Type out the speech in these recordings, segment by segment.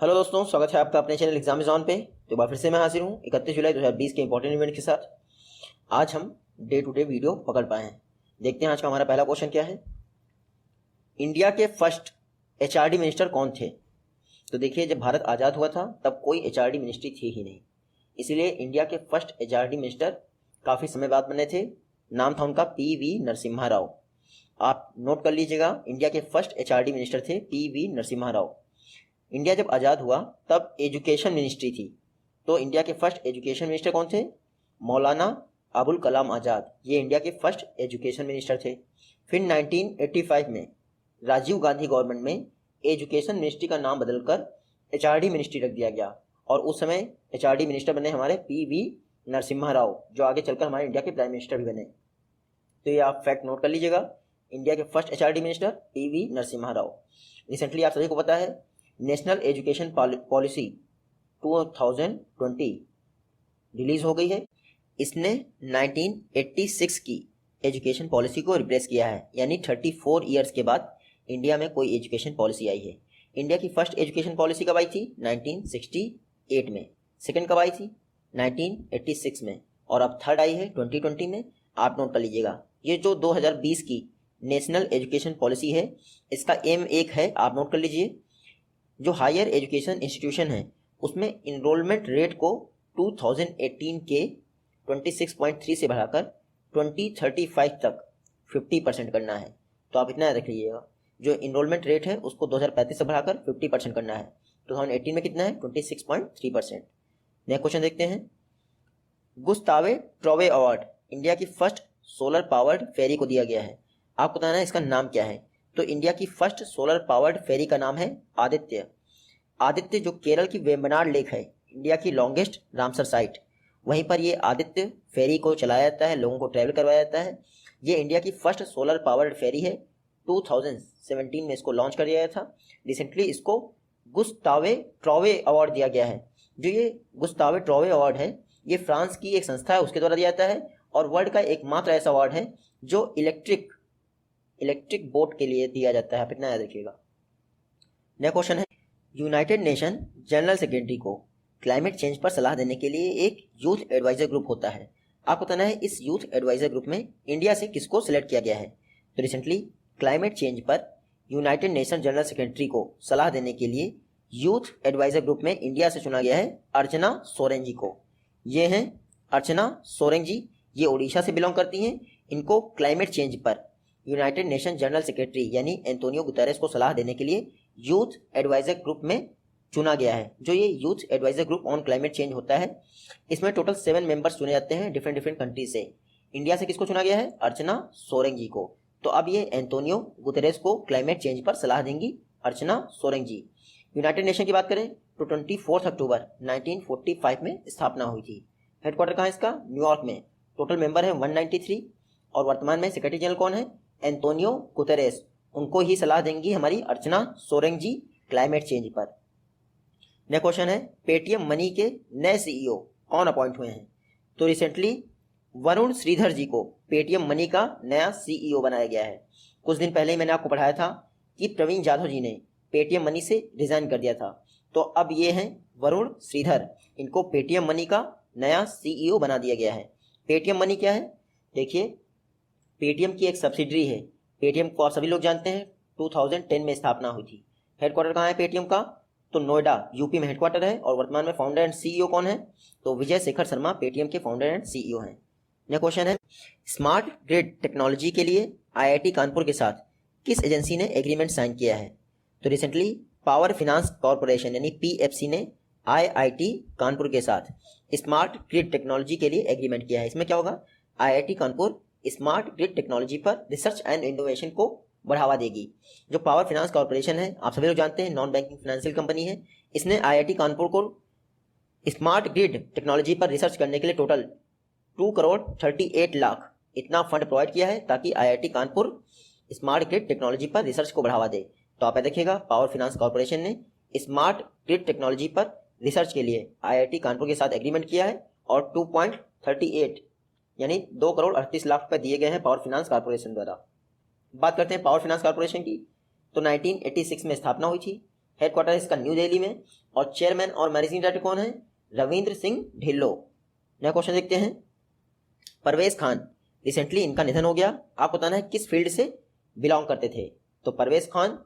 Hello दोस्तों, स्वागत है आपका अपने चैनल एग्जाम ऑन पे। तो एक बार फिर से मैं हाजिर हूँ 31 जुलाई 2020 के इंपॉर्टेंट इवेंट के साथ। आज हम डे टू डे वीडियो पकड़ पाए हैं। देखते हैं आज का हमारा पहला क्वेश्चन क्या है। इंडिया के फर्स्ट एचआरडी मिनिस्टर कौन थे? तो देखिए, जब भारत आज़ाद हुआ था तब कोई एचआरडी मिनिस्ट्री थी ही नहीं, इसीलिए इंडिया के फर्स्ट एचआरडी मिनिस्टर काफ़ी समय बाद बने थे। नाम था उनका पी.वी. नरसिम्हा राव। आप नोट कर लीजिएगा, इंडिया के फर्स्ट एचआरडी मिनिस्टर थे पी.वी. नरसिम्हा राव। इंडिया जब आज़ाद हुआ तब एजुकेशन मिनिस्ट्री थी, तो इंडिया के फर्स्ट एजुकेशन मिनिस्टर कौन थे? मौलाना अबुल कलाम आज़ाद। ये इंडिया के फर्स्ट एजुकेशन मिनिस्टर थे। फिर 1985 में राजीव गांधी गवर्नमेंट में एजुकेशन मिनिस्ट्री का नाम बदलकर एचआरडी मिनिस्ट्री रख दिया गया, और उस समय एचआरडी मिनिस्टर बने हमारे पी.वी. नरसिम्हा राव, जो आगे चलकर हमारे इंडिया के प्राइम मिनिस्टर भी बने। तो ये आप फैक्ट नोट कर लीजिएगा, इंडिया के first HRD minister PV. Narasimha Rao. Recently आप सभी को पता है नेशनल एजुकेशन पॉलिसी 2020 रिलीज हो गई है। इसने 1986 की एजुकेशन पॉलिसी को रिप्लेस किया है, यानी 34 ईयर्स के बाद इंडिया में कोई एजुकेशन पॉलिसी आई है। इंडिया की फर्स्ट एजुकेशन पॉलिसी कब आई थी? 1968 में। सेकंड कब आई थी? 1986 में। और अब थर्ड आई है 2020 में। आप नोट कर लीजिएगा, ये जो 2020 की नेशनल एजुकेशन पॉलिसी है, इसका एम एक है, आप नोट कर लीजिए, जो हायर एजुकेशन इंस्टीट्यूशन है उसमें इनरोलमेंट रेट को 2018 के 26.3 से बढ़ाकर 2035 तक 50% करना है। तो आप इतना याद रख लीजिएगा, जो इनरोलमेंट रेट है उसको 2035 से बढ़ाकर 50% करना है। 2018 में कितना है? 26.3%। नेक्स्ट क्वेश्चन देखते हैं। गुस्तावे ट्रॉवे अवार्ड इंडिया की फर्स्ट सोलर पावर्ड फेरी को दिया गया है। आपको बताना है इसका नाम क्या है। तो इंडिया की फर्स्ट सोलर पावर्ड फेरी का नाम है आदित्य। आदित्य जो केरल की वेम्बनाड लेक है, इंडिया की लॉन्गेस्ट रामसर साइट, वहीं पर ये आदित्य फेरी को चलाया जाता है, लोगों को ट्रैवल करवाया जाता है। ये इंडिया की फर्स्ट सोलर पावर्ड फेरी है। 2017 में इसको लॉन्च कर दिया गया था। रिसेंटली इसको गुस्तावे ट्रॉवे अवार्ड दिया गया है। जो ये गुस्तावे ट्रॉवे अवार्ड है, ये फ्रांस की एक संस्था है उसके द्वारा दिया जाता है, और वर्ल्ड का एकमात्र ऐसा अवार्ड है जो इलेक्ट्रिक बोट के लिए दिया जाता है। आप इतना याद रखिएगा। नेक्स्ट क्वेश्चन है, यूनाइटेड नेशन जनरल सेक्रेटरी को क्लाइमेट चेंज पर सलाह देने के लिए एक यूथ एडवाइजर ग्रुप होता है। आपको बताना है इस यूथ एडवाइजर ग्रुप में इंडिया से किसको सिलेक्ट किया गया है। तो रिसेंटली क्लाइमेट चेंज पर यूनाइटेड नेशन जनरल सेक्रेटरी को सलाह देने के लिए यूथ एडवाइजर ग्रुप में इंडिया से चुना गया है अर्चना सोरेन जी को। ये हैं अर्चना सोरेन जी, ये उड़ीसा से बिलोंग करती हैं। इनको क्लाइमेट चेंज पर यूनाइटेड नेशन जनरल सेक्रेटरी यानी एंटोनियो गुतेरेस को सलाह देने के लिए यूथ एडवाइजर ग्रुप में चुना गया है। जो ये youth advisor group on climate change होता है, इसमें टोटल 7 मेंबर्स चुने जाते हैं डिफरेंट कंट्रीज से। इंडिया से किसको चुना गया है? अर्चना सोरेन जी को। तो अब ये एंटोनियो गुतेरेस को क्लाइमेट चेंज पर सलाह देंगी अर्चना सोरेन जी। यूनाइटेड नेशन की बात करें तो 24 अक्टूबर 1945 में स्थापना हुई थी। हेडक्वार्टर कहाँ है इसका? न्यूयॉर्क में। टोटल मेंबर है 193, और वर्तमान में सेक्रेटरी जनरल कौन है? Antonio Guterres. उनको ही सलाह देंगी हमारी अर्चना सोरेन जी क्लाइमेट चेंज पर। नेक्स्ट क्वेश्चन है, पेटीएम मनी के नए सीईओ कौन अपॉइंट हुए हैं? तो रिसेंटली वरुण श्रीधर जी को पेटीएम मनी का नया सीईओ बनाया गया है। कुछ दिन पहले ही मैंने आपको पढ़ाया था कि प्रवीण जाधव जी ने पेटीएम मनी से रिजाइन कर दिया था। तो अब ये हैं वरुण श्रीधर, इनको पेटीएम मनी का नया सीईओ बना दिया गया है। पेटीएम मनी क्या है? देखिए, पेटीएम की एक सब्सिडरी है। पेटीएम को आप सभी लोग जानते हैं 2010 में स्थापना हुई थी। हेडक्वार्टर कहाँ है पेटीएम का? तो नोएडा यूपी में हेडक्वार्टर है, और वर्तमान में फाउंडर एंड सीईओ कौन है? तो विजय शेखर शर्मा पेटीएम के फाउंडर एंड सीईओ हैं। नेक्स्ट क्वेश्चन है, स्मार्ट ग्रिड टेक्नोलॉजी के लिए आईआईटी कानपुर के साथ किस एजेंसी ने एग्रीमेंट साइन किया है? तो रिसेंटली पावर फाइनेंस कॉर्पोरेशन यानी पीएफसी ने आईआईटी कानपुर के साथ स्मार्ट ग्रिड टेक्नोलॉजी के लिए एग्रीमेंट किया है। इसमें क्या होगा? IIT Kanpur smart grid technology पर रिसर्च एंड इनोवेशन को बढ़ावा देगी। जो पावर फाइनेंस कॉर्पोरेशन है, आप सभी लोग जानते हैं, नॉन बैंकिंग फाइनेंशियल कंपनी है। इसने आईआईटी कानपुर को स्मार्ट ग्रिड टेक्नोलॉजी पर रिसर्च करने के लिए टोटल 2,38,00,000 इतना फंड प्रोवाइड किया है, ताकि IIT Kanpur smart grid technology पर रिसर्च को बढ़ावा दे। तो आप देखिएगा, पावर फाइनेंस कॉर्पोरेशन ने स्मार्ट ग्रिड टेक्नोलॉजी पर रिसर्च के लिए आईआईटी कानपुर के साथ एग्रीमेंट किया है, और 2.38 यानी 2,38,00,000 रुपए दिए गए हैं पावर फाइनेंस कॉर्पोरेशन द्वारा। बात करते हैं पावर फाइनेंस कॉर्पोरेशन की, तो 1986 में स्थापना हुई थी। हेडक्वार्टर इसका न्यू दिल्ली में, और चेयरमैन और मैनेजिंग डायरेक्टर कौन है? रविंद्र सिंह ढिल्लो। नया क्वेश्चन देखते हैं। परवेज खान, रिसेंटली इनका निधन हो गया। आपको बताना है किस फील्ड से बिलोंग करते थे। तो परवेज खान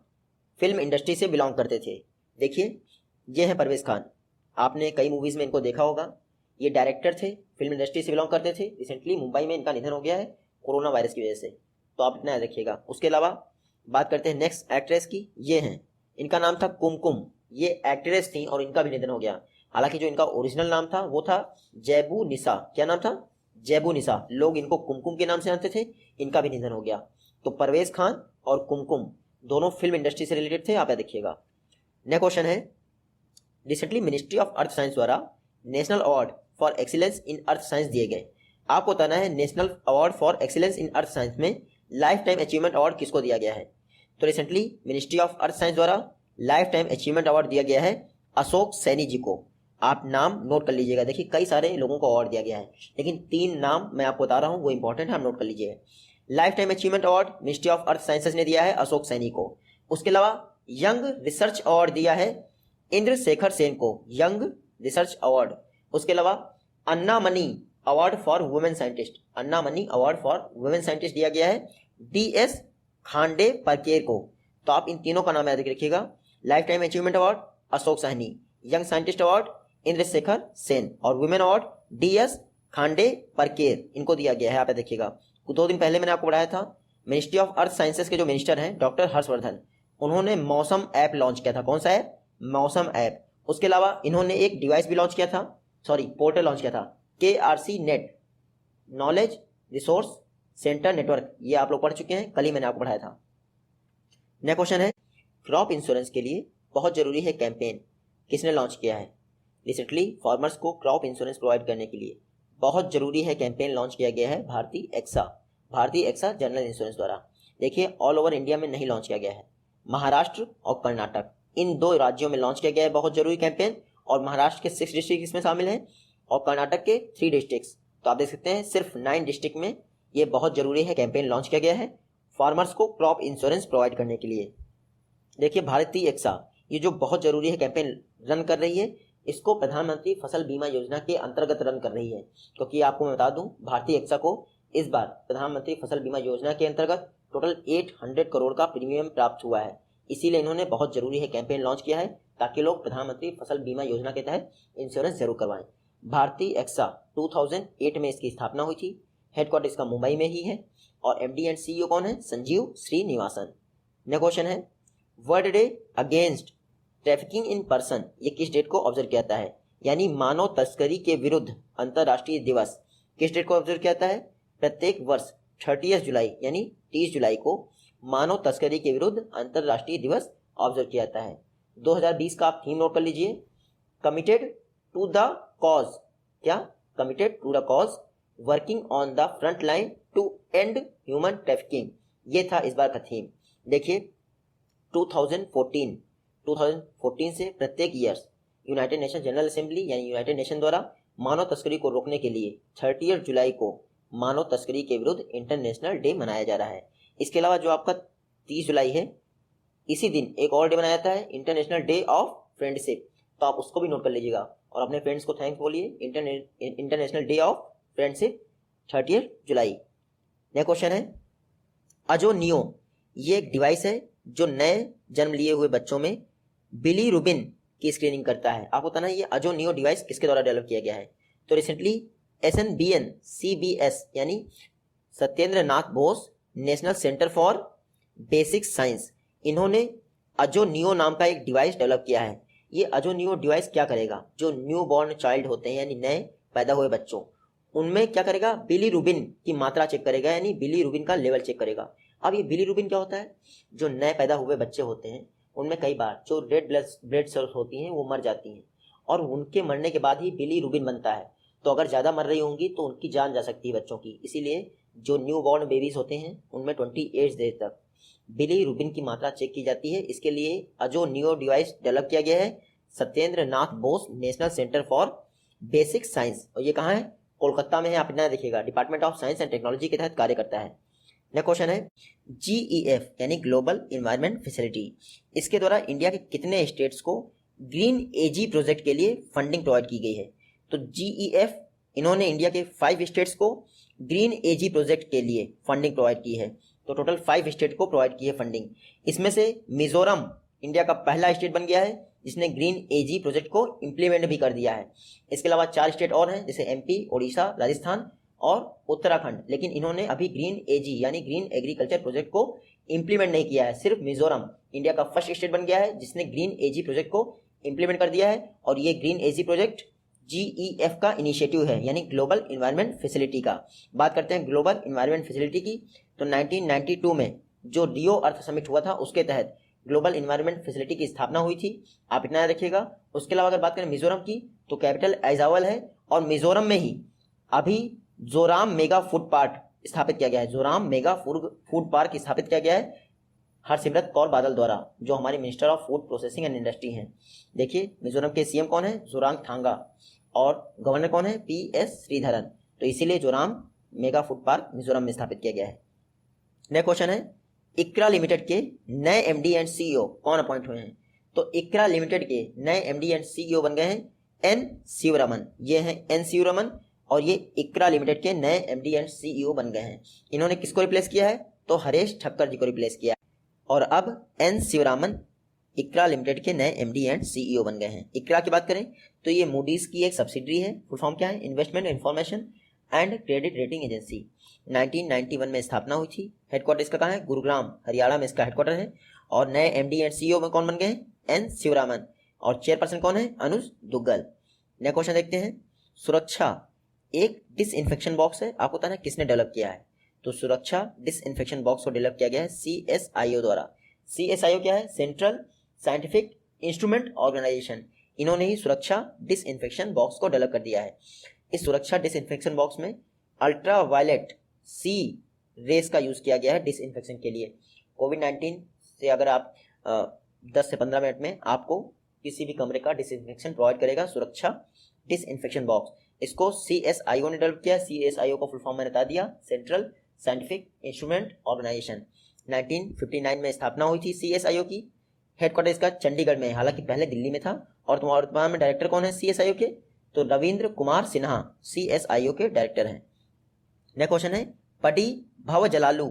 फिल्म इंडस्ट्री से बिलोंग करते थे। देखिए ये है परवेज खान, आपने कई मूवीज में इनको देखा होगा। ये डायरेक्टर थे, फिल्म इंडस्ट्री से बिलोंग करते थे। रिसेंटली मुंबई में इनका निधन हो गया है कोरोना वायरस की वजह से, तो आप इतना याद रखिएगा। उसके अलावा बात करते हैं नेक्स्ट एक्ट्रेस की। ये हैं, इनका नाम था कुमकुम। ये एक्ट्रेस थी और इनका भी निधन हो गया। हालांकि जो इनका ओरिजिनल नाम था वो था जैबू निसा। क्या नाम था? जैबू निसा। लोग इनको कुमकुम के नाम से जानते थे। इनका भी निधन हो गया। तो परवेज खान और कुमकुम दोनों फिल्म इंडस्ट्री से रिलेटेड थे, आप याद रखिएगा। नेक्स्ट क्वेश्चन है, recently ministry of earth science द्वारा national award for excellence in earth science दिए गए। आपको बताना है national award for excellence in earth science में लाइफ टाइम अचीवमेंट अवार्ड किसको दिया गया है? तो recently ministry of earth science द्वारा लाइफ टाइम अचीवमेंट अवार्ड दिया गया है अशोक सैनी जी को। आप नाम नोट कर लीजिएगा। देखिए कई सारे लोगों को अवार्ड दिया गया है, लेकिन 3 नाम मैं आपको बता रहा हूं वो इंपॉर्टेंट है, आप नोट कर लीजिए। Life time achievement award ministry of earth sciences ने दिया है अशोक सैनी को। उसके अलावा यंग रिसर्च अवार्ड दिया है इंद्र शेखर सेन को, यंग रिसर्च अवार्ड। उसके अलावा Anna Mani award for women scientist, Anna Mani award for women scientist दिया गया है DS खांडे परकेर को। तो आप इन तीनों का नाम याद रखिएगा। Life time achievement award Ashok Sahni, young scientist award Indrashekhar Sen, और वुमेन अवार्ड DS खांडे परकेर, इनको दिया गया है, आप देखिएगा। 2 दिन पहले मैंने आपको पढ़ाया था मिनिस्ट्री ऑफ अर्थ साइंसेस के जो मिनिस्टर हैं डॉक्टर हर्षवर्धन, उन्होंने मौसम ऐप लॉन्च किया था। कौन सा ऐप? मौसम ऐप। उसके अलावा इन्होंने एक डिवाइस भी लॉन्च किया था, पोर्टल लॉन्च किया था, KRC net knowledge resource centre network. ये आप लोग पढ़ चुके हैं, कल ही मैंने आपको पढ़ाया था। नेक्स्ट क्वेश्चन है, क्रॉप इंश्योरेंस के लिए बहुत जरूरी है कैंपेन किसने लॉन्च किया है? रिसेंटली फार्मर्स को क्रॉप इंश्योरेंस प्रोवाइड करने के लिए बहुत जरूरी है कैंपेन लॉन्च किया गया है भारतीय एक्सा जनरल इंश्योरेंस द्वारा। देखिए ऑल ओवर इंडिया में नहीं लॉन्च किया गया है, महाराष्ट्र और कर्नाटक इन 2 राज्यों में लॉन्च किया गया है बहुत जरूरी कैंपेन। और महाराष्ट्र के 6 डिस्ट्रिक्ट इसमें शामिल हैं और कर्नाटक के 3 डिस्ट्रिक्ट। तो आप देख सकते हैं सिर्फ 9 डिस्ट्रिक्ट में ये बहुत जरूरी है कैंपेन लॉन्च किया गया है फार्मर्स को क्रॉप इंश्योरेंस प्रोवाइड करने के लिए। देखिए भारतीय एक्सा ये जो बहुत जरूरी है कैंपेन रन कर रही है, इसको प्रधानमंत्री फसल बीमा योजना के अंतर्गत रन कर रही है। क्योंकि आपको मैं बता दूं भारतीय एक्सा को इस बार प्रधानमंत्री फसल बीमा योजना के अंतर्गत टोटल 800 करोड़ का प्रीमियम प्राप्त हुआ है। इसीलिए इन्होंने बहुत जरूरी है कैंपेन लॉन्च किया है ताकि लोग प्रधानमंत्री फसल बीमा योजना के तहत इंश्योरेंस जरूर करवाएं। भारतीय एक्सा 2008 में इसकी स्थापना हुई थी। हेडक्वार्टर इसका मुंबई में ही है और MD एंड CEO कौन है? संजीव श्रीनिवासन। नेक्स्ट क्वेश्चन है, world day against trafficking in person ये किस डेट को ऑब्जर्व किया जाता है? यानी मानव तस्करी के विरुद्ध अंतर्राष्ट्रीय दिवस किस डेट को ऑब्जर्व किया जाता है? प्रत्येक वर्ष 30 जुलाई यानी 30 जुलाई को मानव तस्करी के विरुद्ध अंतर्राष्ट्रीय दिवस ऑब्जर्व किया जाता है। 2020 का आप थीम नोट कर लीजिए, कमिटेड टू द कॉज। क्या? Committed to the cause working on the front line to end human trafficking, ये था इस बार का थीम। देखिए 2014 से प्रत्येक years United nation general assembly यानी यूनाइटेड नेशन द्वारा मानव तस्करी को रोकने के लिए 30 जुलाई को मानव तस्करी के विरुद्ध इंटरनेशनल डे मनाया जा रहा है। इसके अलावा जो आपका 30 जुलाई है, इसी दिन एक और डे मनाया जाता है इंटरनेशनल डे ऑफ फ्रेंडशिप, तो आप उसको भी नोट कर लीजिएगा और अपने फ्रेंड्स को थैंक्स बोलिए। International day of friendship 30 July. Next question है, अजोनियो ये एक डिवाइस है जो नए जन्म लिए हुए बच्चों में बिलीरुबिन की स्क्रीनिंग करता है। आपको बताना है ये अजोनियो डिवाइस किसके द्वारा डेवलप किया गया है? तो रिसेंटली SNBN CBS यानी Satyendra Nath Bose national centre for basic science, इन्होंने अजोनियो नाम का एक डिवाइस डेवलप किया है। ये अजोनियो डिवाइस क्या करेगा? जो न्यू बॉर्न चाइल्ड होते हैं यानी नए पैदा हुए बच्चों, उनमें क्या करेगा? बिलीरुबिन की मात्रा चेक करेगा, यानी बिलीरुबिन का लेवल चेक करेगा। अब ये बिलीरुबिन क्या होता है? जो नए पैदा हुए बच्चे होते हैं उनमें कई बार जो रेड ब्लड सेल्स होती हैं वो मर जाती हैं और उनके मरने के बाद ही बिलीरुबिन बनता है। तो अगर ज़्यादा मर रही होंगी तो उनकी जान जा सकती है बच्चों की। इसीलिए जो न्यू बॉर्न बेबीज होते हैं उनमें 28 डेज तक बिलीरुबिन की मात्रा चेक की जाती है। इसके लिए अजोनियो डिवाइस डेवलप किया गया है Satyendra Nath Bose national centre for basic science, और ये कहाँ है? कोलकाता में है। आप इतना देखिएगा, department of science and technology के तहत कार्य करता है। नेक्स्ट क्वेश्चन है GEF यानी ग्लोबल इन्वायरमेंट फैसिलिटी, इसके द्वारा इंडिया के कितने स्टेट्स को ग्रीन एजी प्रोजेक्ट के लिए फंडिंग प्रोवाइड की गई है? तो GEF इन्होंने इंडिया के 5 स्टेट्स को ग्रीन एजी प्रोजेक्ट के लिए फंडिंग प्रोवाइड की है। तो टोटल 5 स्टेट को प्रोवाइड की है फंडिंग। इसमें से मिजोरम इंडिया का पहला स्टेट बन गया है जिसने ग्रीन एजी प्रोजेक्ट को इम्प्लीमेंट भी कर दिया है। इसके अलावा 4 स्टेट और हैं जैसे MP, ओडिशा, राजस्थान और उत्तराखंड, लेकिन इन्होंने अभी ग्रीन एजी यानी ग्रीन एग्रीकल्चर प्रोजेक्ट को इम्प्लीमेंट नहीं किया है। सिर्फ मिजोरम इंडिया का फर्स्ट स्टेट बन गया है जिसने ग्रीन एजी प्रोजेक्ट को इम्प्लीमेंट कर दिया है, और ये ग्रीन एजी प्रोजेक्ट GEF का इनिशिएटिव है यानी ग्लोबल इन्वायरमेंट फैसिलिटी का। बात करते हैं ग्लोबल इन्वायरमेंट फैसिलिटी की, तो 1992 में जो रियो अर्थ समिट हुआ था उसके तहत ग्लोबल इन्वायरमेंट फैसिलिटी की स्थापना हुई थी, आप इतना याद रखिएगा। उसके अलावा अगर बात करें मिजोरम की तो कैपिटल ऐजावल है, और मिजोरम में ही अभी जोराम मेगा फूड पार्क स्थापित किया गया है। जोराम मेगा फूड पार्क स्थापित किया गया है हरसिमरत कौर बादल द्वारा, जो हमारे minister of food processing and industry हैं। देखिए मिजोरम के CM कौन है? जोरामथांगा, और गवर्नर कौन है? PS श्रीधरन। तो इसीलिए Joram mega food park Mizoram में स्थापित किया गया है। नेक्स्ट क्वेश्चन है इक्रा लिमिटेड के नए MD एंड CEO कौन अपॉइंट हुए हैं? तो इक्रा लिमिटेड के नए MD एंड CEO बन गए हैं N शिवरमन। ये हैं N शिवरमन, और ये इक्रा लिमिटेड के नए MD एंड CEO बन गए हैं। इन्होंने किसको रिप्लेस किया है? तो हरेश ठक्कर जी को रिप्लेस किया, और अब N शिवरामन इक्रा लिमिटेड के नए MD एंड CEO बन गए हैं। इक्रा की बात करें तो ये मूडीज की एक सब्सिडरी है। फुल फॉर्म क्या है? Investment information and credit rating agency. 1991 में स्थापना हुई थी। हेडक्वार्टर इसका कहाँ है? गुरुग्राम हरियाणा में इसका हेडक्वार्टर है। और नए MD एंड CEO में कौन बन गए हैं? N शिवरामन, और चेयरपर्सन कौन है? अनुज दुग्गल। नेक्स्ट क्वेश्चन देखते हैं सुरक्षा एक डिसइंफेक्शन बॉक्स है, आपको पता है किसने डेवलप किया है? तो सुरक्षा डिसइंफेक्शन बॉक्स को डेवलप किया गया है CSIO द्वारा। CSIO क्या है? Central scientific instrument organisation. इन्होंने ही सुरक्षा डिसइंफेक्शन बॉक्स को डेवलप कर दिया है। इस सुरक्षा डिसइंफेक्शन बॉक्स में अल्ट्रा वायलेट C रेस का यूज किया गया है डिसइंफेक्शन के लिए। कोविड-19 से अगर आप 10 से 15 मिनट में आपको किसी भी कमरे का डिसइंफेक्शन प्रोवाइड करेगा सुरक्षा डिसइंफेक्शन बॉक्स। इसको CSIO ने डेवलप किया। CSIO को फुल फॉर्म मैंने बता दिया, सेंट्रल साइंटिफिक इंस्ट्रूमेंट ऑर्गेनाइजेशन। 1959 में स्थापना हुई थी CSIO की। हेडक्वार्टर इसका चंडीगढ़ में है, हालांकि पहले दिल्ली में था। और वर्तमान में डायरेक्टर कौन है CSIO के? तो रविंद्र कुमार सिन्हा CSIO के डायरेक्टर हैं। नेक्स्ट क्वेश्चन है पडी भव जलालू।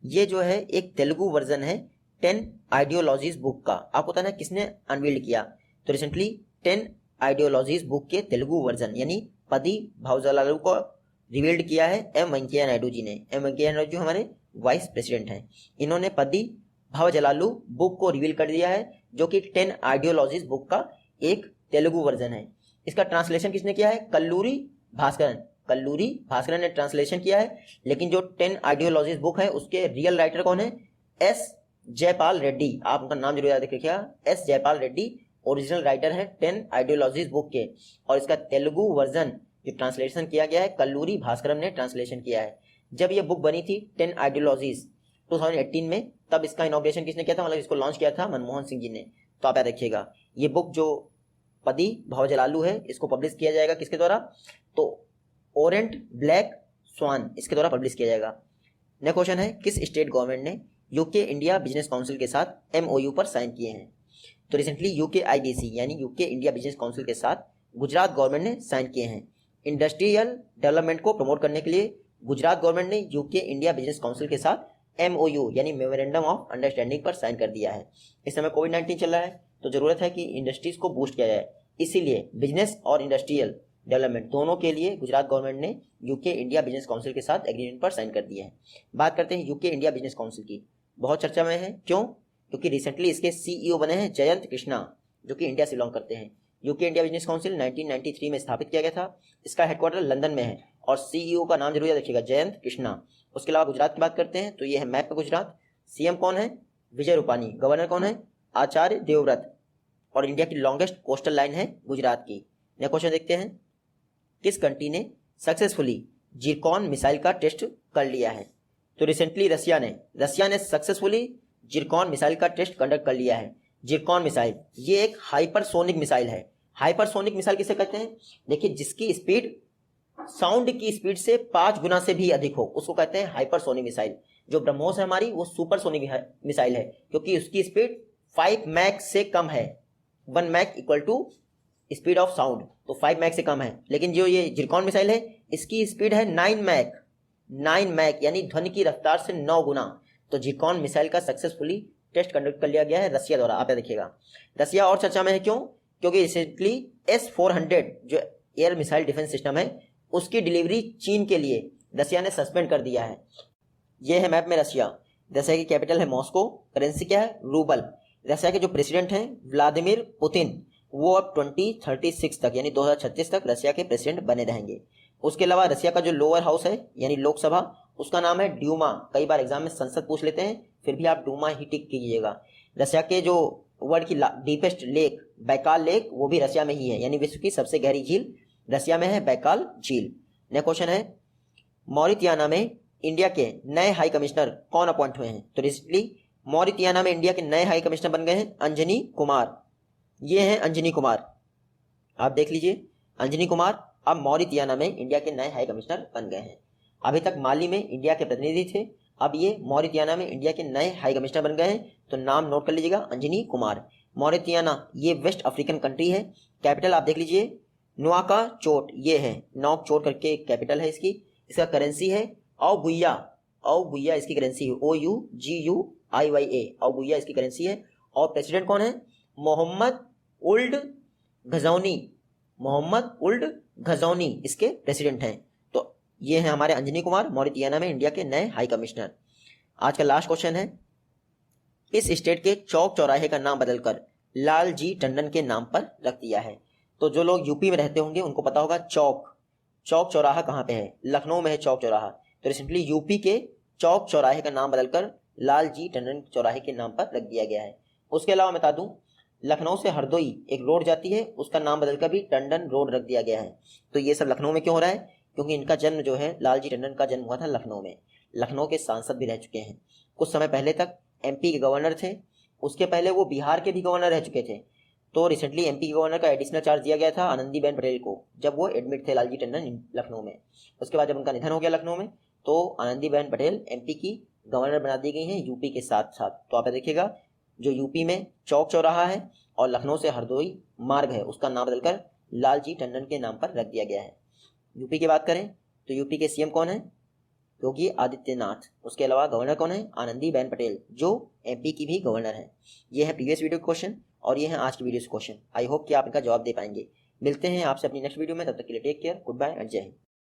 ये जो है एक तेलुगु वर्जन है 10 आइडियोलॉजीज बुक का। आपको पता है किसने अनवील्ड किया? तो रिसेंटली 10 आइडियोलॉजीज बुक के तेलुगु वर्जन यानी पदी भव जलालू को रिवील्ड किया है M वेंकैया नायडू जी ने। M वेंकैया नायडू जी हमारे वाइस प्रेसिडेंट हैं। इन्होंने पदी भव जलालू बुक को रिवील कर दिया है, जो कि 10 आइडियोलॉजीज बुक का एक तेलुगु वर्जन है। इसका ट्रांसलेशन किसने किया है? कल्लूरी भास्करन ने ट्रांसलेशन किया है। लेकिन जो 10 आइडियोलॉजीज बुक है उसके रियल राइटर कौन है? S जयपाल रेड्डी। आप उनका नाम जरूर याद रखिएगा, S Jaipal Reddy original writer है 10 आइडियोलॉजीज बुक के। और इसका तेलुगु वर्जन जो ट्रांसलेशन किया गया है कल्लूरी भास्करन ने ट्रांसलेशन किया है। जब ये बुक बनी थी 10 आइडियोलॉजीज 2018 में, तब इसका इनॉग्रेशन किसने किया था? मतलब इसको लॉन्च किया था मनमोहन सिंह जी ने। तो आप याद रखिएगा ये बुक जो पदी भव जलालू है इसको पब्लिश किया जाएगा किसके द्वारा? तो ओरेंट ब्लैक स्वान इसके द्वारा पब्लिश किया जाएगा। नेक्स्ट क्वेश्चन है किस स्टेट गवर्नमेंट ने यूके इंडिया बिजनेस काउंसिल के साथ MOU पर साइन किए हैं? तो रिसेंटली UKIBC यानी यूके इंडिया बिजनेस काउंसिल के साथ गुजरात गवर्नमेंट ने साइन किए हैं। इंडस्ट्रियल डेवलपमेंट को प्रमोट करने के लिए गुजरात गवर्नमेंट ने यूके इंडिया बिजनेस काउंसिल के साथ MOU यानी मेमोरेंडम ऑफ अंडरस्टैंडिंग पर साइन कर दिया है। इस समय कोविड-19 चल रहा है तो जरूरत है कि इंडस्ट्रीज को बूस्ट किया जाए, इसीलिए बिजनेस और इंडस्ट्रियल डेवलपमेंट दोनों के लिए गुजरात गवर्नमेंट ने यूके इंडिया बिजनेस काउंसिल के साथ एग्रीमेंट पर साइन कर दिया है। बात करते हैं यूके इंडिया बिजनेस काउंसिल की, बहुत चर्चा में है। क्यों? क्योंकि रिसेंटली इसके CEO बने हैं जयंत कृष्णा, जो कि इंडिया से बिलोंग करते हैं। यूके इंडिया बिजनेस काउंसिल 1993 में स्थापित किया गया था। इसका हेडक्वार्टर लंदन में है और CEO का नाम जरूर याद रखिएगा, जयंत कृष्णा। उसके अलावा गुजरात की बात करते हैं तो ये है मैप पे गुजरात। CM कौन है? विजय रूपानी। गवर्नर कौन है? आचार्य देवव्रत। और इंडिया की लॉन्गेस्ट कोस्टल लाइन है गुजरात की। नेक्स्ट क्वेश्चन देखते हैं किस कंट्री ने सक्सेसफुली जिरकॉन मिसाइल का टेस्ट कर लिया है? तो रिसेंटली रसिया ने सक्सेसफुली जिरकॉन मिसाइल का टेस्ट कंडक्ट कर लिया है। जिरकॉन मिसाइल ये एक हाइपरसोनिक मिसाइल है। हाइपरसोनिक मिसाइल किसे कहते हैं? देखिए जिसकी स्पीड साउंड की स्पीड से 5 गुना से भी अधिक हो उसको कहते हैं हाइपरसोनिक मिसाइल। जो ब्रह्मोस है हमारी वो सुपरसोनिक मिसाइल है, क्योंकि उसकी स्पीड 5 मैक से कम है। 1 Mach equal to speed of sound, तो 5 मैक से कम है। लेकिन जो ये जिरकॉन मिसाइल है इसकी स्पीड है 9 मैक, 9 मैक यानी ध्वनि की रफ्तार से 9 गुना। तो जिरकॉन मिसाइल का सक्सेसफुली टेस्ट कंडक्ट कर लिया गया है रसिया द्वारा। आप देखिएगा रसिया और चर्चा में है, क्यों? क्योंकि रिसेंटली S-400 जो एयर मिसाइल डिफेंस सिस्टम है उसकी डिलीवरी चीन के लिए रसिया ने सस्पेंड कर दिया है। ये है मैप में रसिया। रसिया की कैपिटल है मॉस्को, करेंसी क्या है? रूबल। रसिया के जो प्रेसिडेंट हैं व्लादिमीर पुतिन, वो अब 2036 तक यानी 2036 तक रसिया के प्रेसिडेंट बने रहेंगे। उसके अलावा रसिया का जो लोअर हाउस है यानी लोकसभा, उसका नाम है ड्यूमा। कई बार एग्जाम में संसद पूछ लेते हैं, फिर भी आप ड्यूमा ही टिक कीजिएगा। रसिया के जो वर्ल्ड की डीपेस्ट लेक बैकाल लेक, वो भी रसिया में ही है, यानी विश्व की सबसे गहरी झील रसिया में है बैकाल झील। नेक्स्ट क्वेश्चन है मॉरितियाना में इंडिया के नए हाई कमिश्नर कौन अपॉइंट हुए हैं? तो रिसेंटली मॉरितियाना में इंडिया के नए हाई कमिश्नर बन गए हैं अंजनी कुमार। ये हैं अंजनी कुमार, आप देख लीजिए अंजनी कुमार अब मॉरितियाना में इंडिया के नए हाई कमिश्नर बन गए हैं। अभी तक माली में इंडिया के प्रतिनिधि थे, अब ये मॉरितियाना में इंडिया के नए हाई कमिश्नर बन गए हैं। तो नाम नोट कर लीजिएगा अंजनी कुमार। मॉरितियाना ये वेस्ट अफ्रीकन कंट्री है। कैपिटल आप देख लीजिए नुआकाचोट, ये है नौकचोट करके कैपिटल है इसकी। इसका करेंसी है औगुइया, औगुइया इसकी करेंसी है, OUGUIYA, औगुइया इसकी करेंसी है। और प्रेसिडेंट कौन है? मोहम्मद उल्ड घजौनी, मोहम्मद उल्ड घजौनी इसके प्रेसिडेंट हैं। तो ये हैं हमारे अंजनी कुमार, मॉरितियाना में इंडिया के नए हाई कमिश्नर। आज का लास्ट क्वेश्चन है इस स्टेट के चौक चौराहे का नाम बदलकर लालजी टंडन के नाम पर रख दिया है। तो जो लोग यूपी में रहते होंगे उनको पता होगा चौक चौराहा कहाँ पे है? लखनऊ में है चौक चौराहा। तो रिसेंटली यूपी के चौक चौराहे का नाम बदलकर लालजी टंडन चौराहे के नाम पर रख दिया गया है। उसके अलावा बता दूं लखनऊ से हरदोई एक रोड जाती है, उसका नाम बदलकर भी टंडन रोड रख दिया गया है। तो ये सब लखनऊ में क्यों हो रहा है? क्योंकि इनका जन्म जो है लालजी टंडन का जन्म हुआ था लखनऊ में। लखनऊ के सांसद भी रह चुके हैं। कुछ समय पहले तक MP के गवर्नर थे, उसके पहले वो बिहार के भी गवर्नर रह चुके थे। तो रिसेंटली MP के गवर्नर का एडिशनल चार्ज दिया गया था आनंदीबेन पटेल को, जब वो एडमिट थे लालजी टंडन लखनऊ में। उसके बाद जब उनका निधन हो गया लखनऊ में, तो आनंदीबेन पटेल MP की गवर्नर बना दी गई हैं यूपी के साथ साथ। तो आप देखिएगा जो यूपी में चौक चौराहा है और लखनऊ से हरदोई मार्ग है, उसका नाम बदलकर लालजी टंडन के नाम पर रख दिया गया है। यूपी की बात करें तो यूपी के CM कौन है? योगी आदित्यनाथ। उसके अलावा गवर्नर कौन है? आनंदीबेन पटेल, जो MP की भी गवर्नर है। ये है प्रीवियस वीडियो क्वेश्चन और ये है आज की वीडियो क्वेश्चन। आई होप कि आप इनका जवाब दे पाएंगे। मिलते हैं आपसे अपनी नेक्स्ट वीडियो में, तब तक के लिए take care, goodbye and जय हिंद।